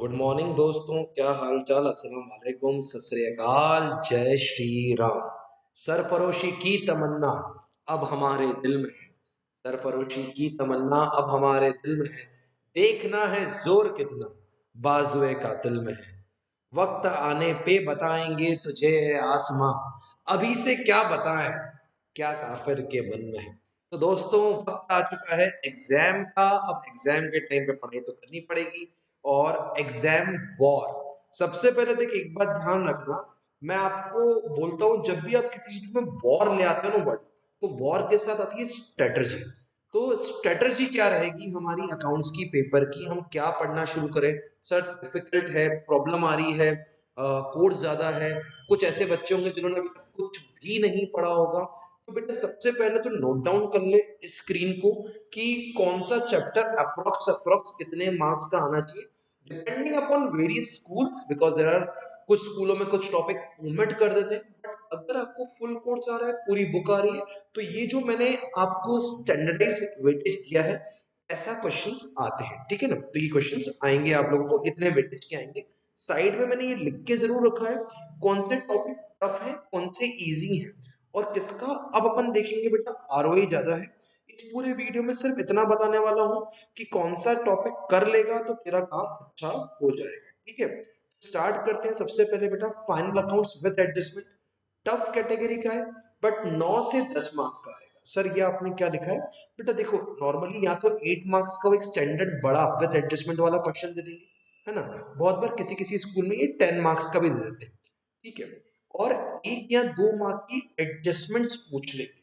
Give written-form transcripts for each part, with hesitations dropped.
Good morning दोस्तों, क्या हाल चाल। अस्सलाम वालेकुम, सत श्री अकाल, जय श्री राम। सरफरोशी की तमन्ना अब हमारे दिल में है। सरफरोशी की तमन्ना अब हमारे दिल में है। देखना है जोर कितना बाजुए कातिल में है। वक्त आने पे बताएंगे तुझे आसमां, अभी से क्या बताएं क्या काफिर के मन में है। तो दोस्तों, वक्त आ चुका है एग्जाम का। अब एग्जाम के टाइम पे पढ़ाई तो करनी पड़ेगी। और एग्जाम वॉर, सबसे पहले देख एक बात ध्यान रखना। मैं आपको बोलता हूँ, जब भी आप किसी चीज में वॉर ले आते हो ना वर्ड, तो वॉर के साथ आती है स्ट्रेटजी। तो स्ट्रेटजी क्या रहेगी हमारी अकाउंट्स की पेपर की, हम क्या पढ़ना शुरू करें। सर डिफिकल्ट है, प्रॉब्लम आ रही है, कोड ज्यादा है। कुछ ऐसे बच्चे होंगे जिन्होंने अभी तक कुछ भी नहीं पढ़ा होगा। तो बेटा सबसे पहले तो नोट डाउन कर ले स्क्रीन को कि कौन सा चैप्टर अप्रोक्स अप्रोक्स कितने मार्क्स का आना चाहिए, depending upon various schools, because there are कुछ स्कूलों में कुछ टॉपिक ओमिट कर देते हैं। बट अगर आपको फुल कोर्स आ रहा है, पूरी बुक आ रही है, तो ये जो मैंने आपको स्टैंडर्डाइज वेटेज दिया है, ऐसा क्वेश्चंस आते हैं। ठीक है ना, तो ये क्वेश्चंस आएंगे आप लोगों को, इतने वेटेज के आएंगे। साइड में मैंने ये लिख के जरूर रखा है कौन से टॉपिक टफ है, कौन से इजी है, और किसका अब अपन देखेंगे बेटा आरओई ज्यादा है। इस पूरे वीडियो में सिर्फ इतना बताने वाला हूं कि कौन सा टॉपिक कर लेगा तो तेरा काम अच्छा हो जाएगा। ठीक है, स्टार्ट करते हैं। सबसे पहले बेटा final accounts with adjustment, tough category का है, बट 9 से 10 मार्क का आएगा। सर ये आपने क्या लिखा है बेटा? देखो नॉर्मली या तो 8 मार्क्स का एक स्टैंडर्ड बड़ा विद एडजस्टमेंट वाला क्वेश्चन दे देंगे, है ना। बहुत बार किसी किसी स्कूल में ये 10 मार्क्स का भी दे देते हैं। ठीक है, और 1 या 2 मार्क की एडजस्टमेंट्स पूछ लेंगे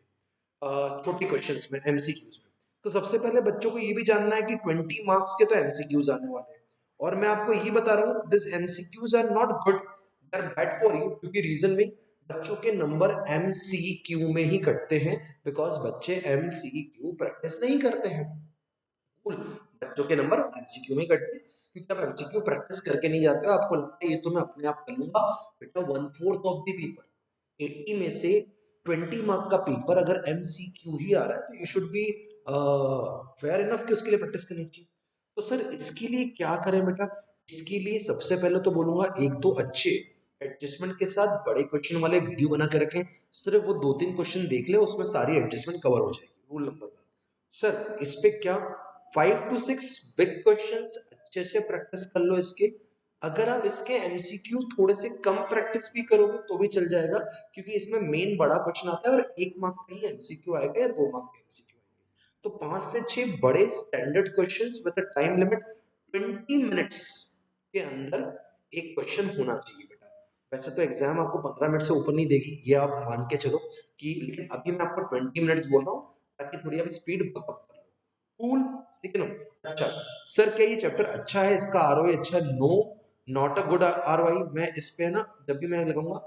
छोटी क्वेश्चंस में, एमसीक्यूज में। तो सबसे पहले बच्चों को ये भी जानना है कि 20 मार्क्स के तो एमसीक्यूज आने वाले हैं। और मैं आपको ये बता रहा हूँ, this MCQs are not good, they are bad for you. क्योंकि रीजन में बच्चों के नंबर एमसीक्यू में ही कटते हैं, बिकॉज बच्चे एमसीक्यू प्रैक्टिस नहीं करते हैं। Cool. बच्चों के नंबर एमसीक्यू में कटते हैं क्योंकि आप एमसीक्यू प्रैक्टिस करके नहीं जाते हो। आपको लगता है ये तो मैं अपने आप कर लूंगा। बेटा 1/4 ऑफ द पेपर, 80 में से 20 मार्क का पेपर अगर एमसीक्यू ही आ रहा है, तो you should be fair enough कि उसके लिए प्रैक्टिस करनी चाहिए। तो सर इसके लिए क्या करें बेटा? इसके लिए सबसे पहले तो बोलूंगा, एक दो अच्छे एडजस्टमेंट के साथ बड़े क्वेश्चन वाले वीडियो बना के रखें। सिर्फ वो 2-3 क्वेश्चन देख ले, उसमें सारी एडजस्टमेंट कवर हो जाएगी। Rule number 1। सर इस पे क्या 5 to 6 बिग क्वेश्चंस अच्छे से प्रैक्टिस कर लो इसके। अगर आप इसके एमसीक्यू थोड़े से कम प्रैक्टिस भी करोगे तो भी चल जाएगा, क्योंकि इसमें मेन बड़ा क्वेश्चन आता है और 1 मार्क का ही एमसीक्यू आएगा या 2 मार्क का एमसीक्यू आएगा। तो 5 से 6 बड़े standard questions with a time limit 20 minutes के अंदर एक क्वेश्चन होना चाहिए बेटा। वैसे तो एग्जाम आपको 15 मिनट से ऊपर नहीं देगी, ये आप मान के चलो कि, लेकिन अभी मैं आपको 20 मिनट्स बोल रहा हूँ ताकि थोड़ी आप स्पीड पकड़ लो। कूल, ठीक है ना। अच्छा सर, क्या ये चैप्टर अच्छा है, इसका आरओआई अच्छा है? No, not a good ROI. मैं इस पे ना जब भी मैं लगाऊंगा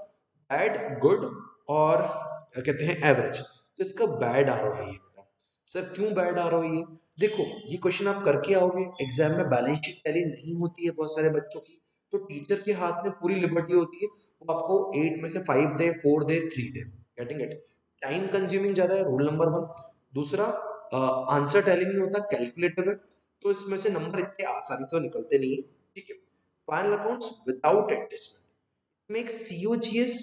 बैड, गुड और क्या कहते हैं एवरेज, तो इसका बैड आरओआई है बेटा। सर क्यों बैड आरओआई है? देखो ये क्वेश्चन आप करके आओगे, एग्जाम में बैलेंस शीट टैली नहीं होती है बहुत सारे बच्चों की, तो टीचर के हाथ में पूरी लिबर्टी होती है, वो आपको 8 में से 5 दे, 4 दे, 3 दे। Getting it? टाइम कंज्यूमिंग ज्यादा है, रूल नंबर 1। दूसरा, आंसर टैली नहीं होता, कैलकुलेटिव है, तो इसमें से नंबर इतने आसानी से निकलते नहीं है। ठीक है, फाइनल अकाउंट्स विदाउट एडजस्टमेंट, इसमें एक COGS,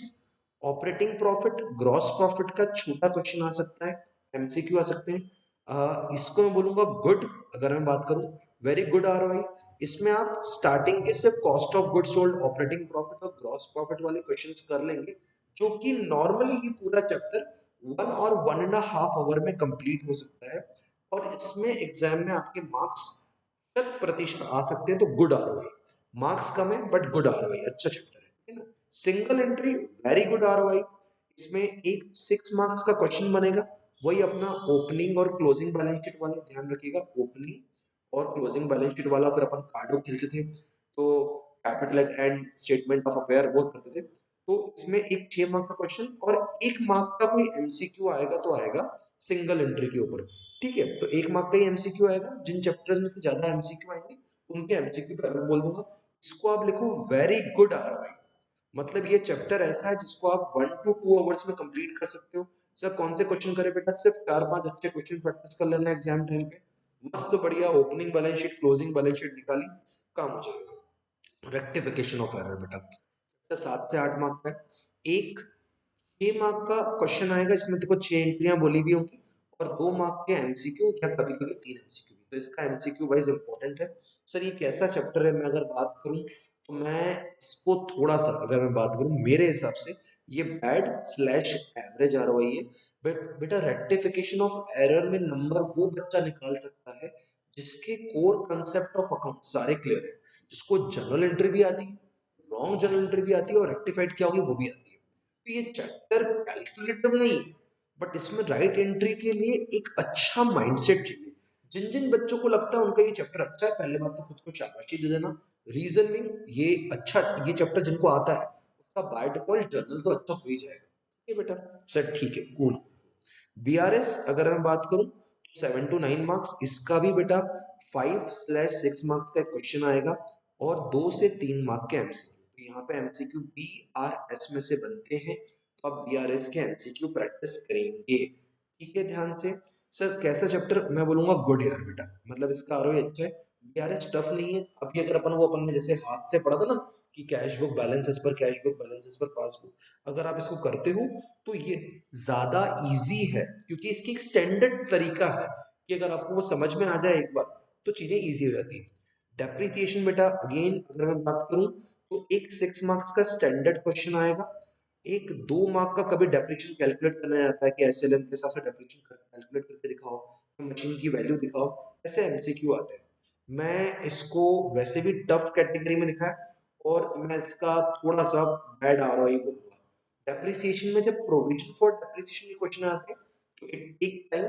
operating profit, gross profit का छोटा क्वेश्चन आ सकता है, एमसीक्यू आ सकते हैं। इसको मैं बोलूंगा गुड। अगर मैं बात करूं, वेरी गुड आरओआई। इसमें आप स्टार्टिंग के सिर्फ cost of good sold, operating profit और ग्रॉस प्रॉफिट वाले क्वेश्चंस कर लेंगे, जो कि नॉर्मली ये पूरा चैप्टर 1 और 1.5 आवर में कंप्लीट हो सकता है। और इसमें एग्जाम में आपके मार्क्स 100% आ सकते हैं। तो गुड आरओआई, मार्क्स कम है बट गुड आरओआई, अच्छा चैप्टर है, ठीक है ना। Single entry, very good ROI. इसमें एक 6 मार्क्स का क्वेश्चन बनेगा, वही अपना ओपनिंग और क्लोजिंग बैलेंस शीट वाला, ध्यान रखिएगा ओपनिंग और क्लोजिंग बैलेंस शीट वाला। फिर अपन कार्डो खेलते थे, तो capital and statement of affair वो करते थे। तो इसमें एक 6 मार्क का क्वेश्चन और 1 मार्क का कोई एमसीक्यू आएगा तो आएगा सिंगल एंट्री के ऊपर। ठीक है, तो 1 मार्क का ही एमसीक्यू आएगा। जिन चैप्टर्स में से ज्यादा एमसीक्यू आएंगे उनके एमसीक्यू पे अलग बोल दूंगा। इसको आप लिखो वेरी गुड आरओआई, मतलब ये चैप्टर ऐसा है जिसको आप 1 to 2 आवर्स में कंप्लीट कर सकते हो। सर कौन से क्वेश्चन करें बेटा? सिर्फ 4-5 अच्छे क्वेश्चन प्रैक्टिस कर लेना एग्जाम टाइम पे, मस्त बढ़िया opening balance sheet, closing balance sheet निकाली, काम हो जाएगा। रेक्टिफिकेशन ऑफ एरर बेटा, तो 7 से 8 मार्क का है। एक 6 मार्क का क्वेश्चन आएगा जिसमें देखो 6 एंट्रियां बोली हुई होंगी और 2 मार्क के एमसीक्यू या कभी कभी 3 एमसीक्यू, तो इसका एमसीक्यू वाइज इंपॉर्टेंट है। सर ये कैसा चैप्टर है, मैं अगर बात करूं तो मैं इसको थोड़ा सा, अगर मैं बात करूं मेरे हिसाब से ये बैड स्लैश एवरेज आरओआई है। बट बेटा रेक्टिफिकेशन ऑफ एरर में नंबर वो बच्चा निकाल सकता है जिसके कोर कंसेप्ट ऑफ अकाउंट सारे क्लियर है, जिसको जनरल एंट्री भी आती है, रॉन्ग जनरल एंट्री भी आती है और रेक्टिफाइड क्या होगी वो भी आती है। तो ये चैप्टर कैलकुलेटिव नहीं है, बट इसमें राइट एंट्री के लिए एक अच्छा माइंडसेट चाहिए। जिन जिन बच्चों को लगता है उनका ये चैप्टर अच्छा है, पहले बात तो खुद को शाबाशी दे देना। रीजन में ये अच्छा, ये चैप्टर जिनको आता है उसका बाय डिफॉल्ट जर्नल तो अच्छा हो ही जाएगा। ठीक है बेटा, सर ठीक है, कूल। बीआरएस अगर मैं बात करूं 7 to 9 मार्क्स, इसका भी बेटा 5/6 मार्क्स का क्वेश्चन आएगा और 2 से 3 मार्क के एमसीक्यू। तो यहाँ पे एमसीक्यू बी आर एस में से बनते हैं, तो आप बीआरएस के एमसीक्यू प्रैक्टिस करेंगे। ठीक है, ध्यान से। सर कैसा चैप्टर, मैं बोलूंगा गुड यार बेटा, मतलब इसका आरओई अच्छा है। बीआरएस टफ नहीं है। अभी अगर अपन ने जैसे हाथ से पढ़ा था ना कि कैश बुक बैलेंसेस पर, कैश बुक बैलेंसेस पर पासबुक, अगर आप इसको करते हो तो ये ज्यादा इजी है, क्योंकि इसकी एक स्टैंडर्ड तरीका है कि अगर आपको वो समझ में आ जाए एक बार तो चीजें इजी हो जाती है। डेप्रिसिएशन बेटा अगेन अगर मैं बात करूं तो एक 6 मार्क्स का स्टैंडर्ड क्वेश्चन आएगा, एक 2 मार्क का कभी डेप्रिसिएशन कैलकुलेट करना आता है कि एसएलएम के हिसाब से डेप्रिसिएशन कैलकुलेट करके दिखाओ, मशीन की वैल्यू दिखाओ, ऐसे एमसीक्यू आते हैं। मैं इसको वैसे भी टफ कैटेगरी में लिखा है और मैं इसका थोड़ा सा बैड आरओई बोलूंगा। डेप्रिसिएशन में जब प्रोविजन फॉर डेप्रिसिएशन के क्वेश्चन आते हैं तो इट टेक टाइम,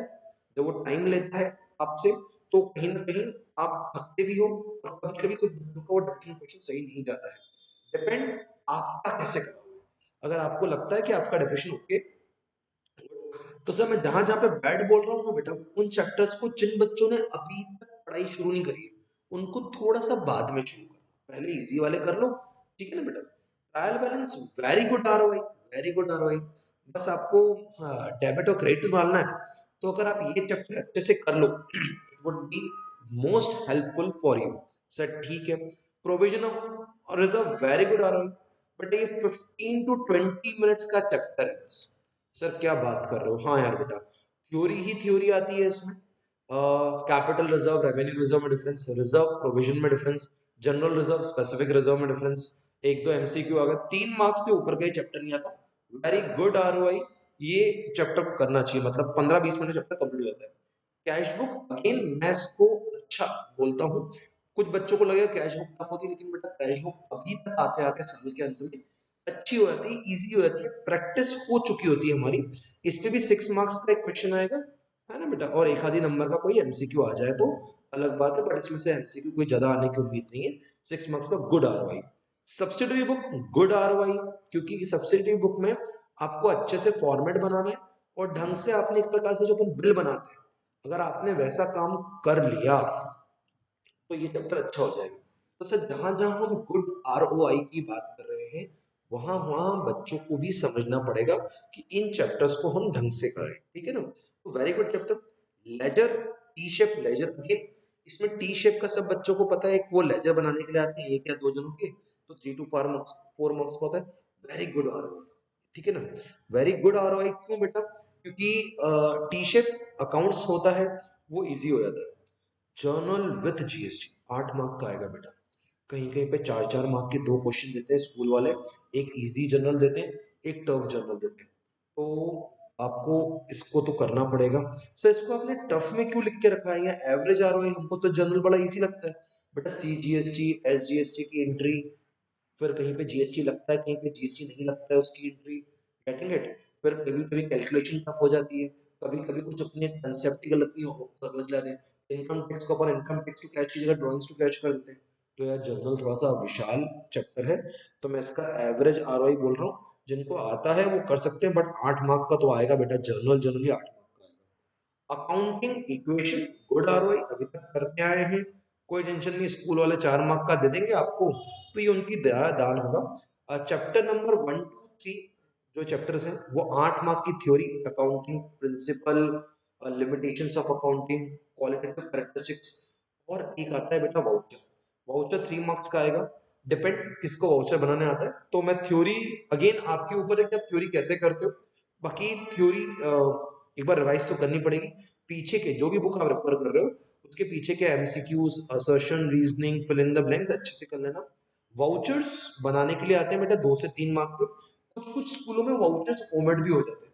जब वो टाइम लेता है आपसे तो कहीं ना कहीं आप थकते भी हो और कभी कभी कुछ बच्चों का वो डेप्रिसिएशन क्वेश्चन सही नहीं जाता है। डिपेंड आपका कैसे करोगे। अगर आपको लगता है कि आपका डेप्रिसिएशन ओके, तो सर मैं जहां जहां पे बैड बोल रहा हूँ ना बेटा, उन चैप्टर्स को जिन बच्चों ने अभी तक पढ़ाई शुरू नहीं करी है उनको थोड़ा सा बाद में शुरू करना, पहले इजी वाले कर लो। ठीक है ना बेटा। Trial balance very good ROI, very good ROI. बस आपको डेबिट और क्रेडिट डालना है, तो अगर आप ये चैप्टर अच्छे से कर लो it would be most helpful for you. Sir ठीक है। प्रोविजन और reserve very good ROI, but ये 15 to 20 मिनट्स का चैप्टर है बस। सर क्या बात कर रहे हो, हाँ यार बेटा, थ्योरी ही थ्योरी आती है इसमें। कैपिटल रिजर्व, रेवेन्यू रिजर्व में डिफरेंस, रिजर्व प्रोविजन में difference, general reserve specific reserve में डिफरेंस, एक दो एमसीक्यू आ गए, 3 मार्क्स से ऊपर का ही चैप्टर नहीं आता। वेरी गुड आरओआई, ये चैप्टर को करना चाहिए, मतलब 15-20 मिनट चैप्टर कंप्लीट हो जाता है। कैश बुक अगेन मैं इसको अच्छा बोलता हूँ। कुछ बच्चों को लगेगा कैश बुक टफ होती है, लेकिन बेटा कैश बुक अभी तक आते आते साल के अंत में अच्छी हो जाती है, इजी हो जाती है, प्रैक्टिस हो चुकी होती है हमारी। इस पे भी 6 मार्क्स का एक क्वेश्चन आएगा, है ना बेटा, और एक आधी नंबर का कोई एमसीक्यू आ जाए तो अलग बात है, बट इसमें से एमसीक्यू कोई ज्यादा आने की उम्मीद नहीं है। 6 मार्क्स का good ROI. Subsidiary book good ROI, क्योंकि सब्सिडरी बुक में आपको अच्छे से फॉर्मेट बनाना है और ढंग से आपने एक प्रकार से जो अपन बिल बनाते हैं, अगर आपने वैसा काम कर लिया तो ये चैप्टर अच्छा हो जाएगा। तो सर जहां जहां हम गुड आरओआई की बात कर रहे हैं वहां वहां बच्चों को भी समझना पड़ेगा कि इन चैप्टर्स को हम ढंग से करें। ठीक है ना, तो very good chapter. Ledger, T shape ledger, again इसमें टी शेप का सब बच्चों को पता है, एक वो लेजर बनाने के लिए आते हैं 1 या 2 जनों के, तो 3 to 4 मार्क्स, 4 मार्क्स का होता है। वेरी गुड आरओआई, ठीक है ना। वेरी गुड आरओआई क्यों बेटा, क्योंकि टी शेप अकाउंट्स होता है वो इजी हो जाता है। जर्नल विथ जीएसटी 8 मार्क का आएगा बेटा, कहीं कहीं पे 4-4 मार्क के 2 क्वेश्चन देते हैं स्कूल वाले, एक इजी जनरल देते हैं, एक टफ जनरल देते हैं, तो आपको इसको तो करना पड़ेगा। सर इसको आपने टफ में क्यों लिख के रखा है, या एवरेज आरओआई, हमको तो जनरल बड़ा इजी लगता है। बेटा सी जीएसटी एस जीएसटी की एंट्री, फिर कहीं पे जीएसटी लगता है कहीं पे जीएसटी नहीं लगता है उसकी एंट्री, गेटिंग इट। फिर कभी कभी कैलकुलेशन टफ हो जाती है, कभी कभी कुछ अपने कंसेप्ट ही गलत नहीं हो समझ जाते हैं, इनकम टैक्स को अपन इनकम टैक्स टू कैश की जगह ड्रॉइंग्स टू कैश कर देते हैं। तो यार जनरल थोड़ा सा विशाल चैप्टर है, तो मैं इसका एवरेज आरओआई बोल रहा हूँ। जिनको आता है वो कर सकते हैं, बट 8 मार्क का तो आएगा बेटा, जनरल जनरली 8 मार्क का आएगा। अकाउंटिंग इक्वेशन गुड आरओआई, अभी तक करके आए हैं, कोई टेंशन नहीं, स्कूल वाले 4 मार्क का दे देंगे आपको, तो ये उनकी दया दान होगा। चैप्टर नंबर 1, 2, 3 जो चैप्टर्स हैं वो 8 मार्क की theory, accounting principle, limitations of accounting, qualitative characteristics, और एक आता है बेटा वाउचर। वाउचर 3 मार्क्स का आएगा, डिपेंड किसको वाउचर बनाने आता है। तो मैं थ्योरी अगेन आपके ऊपर है कि आप थ्योरी कैसे करते हो। बाकी थ्योरी एक बार रिवाइज तो करनी पड़ेगी। पीछे के जो भी बुक आप रेफर कर रहे हो उसके पीछे के MCQs, assertion, reasoning, fill in the blanks अच्छे से कर लेना। वाउचर्स बनाने के लिए आते हैं बेटा 2 से 3 मार्क के। कुछ कुछ स्कूलों में वाउचर्स ओमिट भी हो जाते हैं।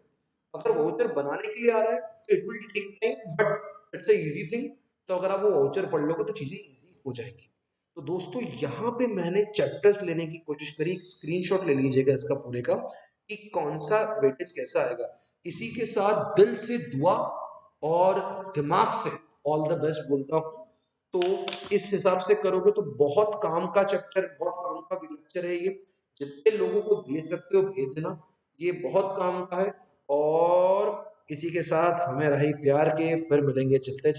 अगर वाउचर बनाने के लिए आ रहा है तो it will take time, but it's a easy thing. तो अगर आप वो वाउचर पढ़ लोगे तो चीजें इजी हो जाएगी। तो दोस्तों यहाँ पे मैंने चैप्टर्स लेने की कोशिश करी। एक स्क्रीनशॉट ले लीजिएगा इसका पूरे का कि कौन सा वेटेज कैसा आएगा। इसी के साथ दिल से दुआ और दिमाग से ऑल द बेस्ट बोलता हूँ। तो इस हिसाब से करोगे तो बहुत काम का चैप्टर, बहुत काम का लेक्चर है ये। जितने लोगों को भेज सकते हो भेज देना, ये बहुत काम का है। और इसी के साथ हमें रही प्यार के, फिर मिलेंगे चलते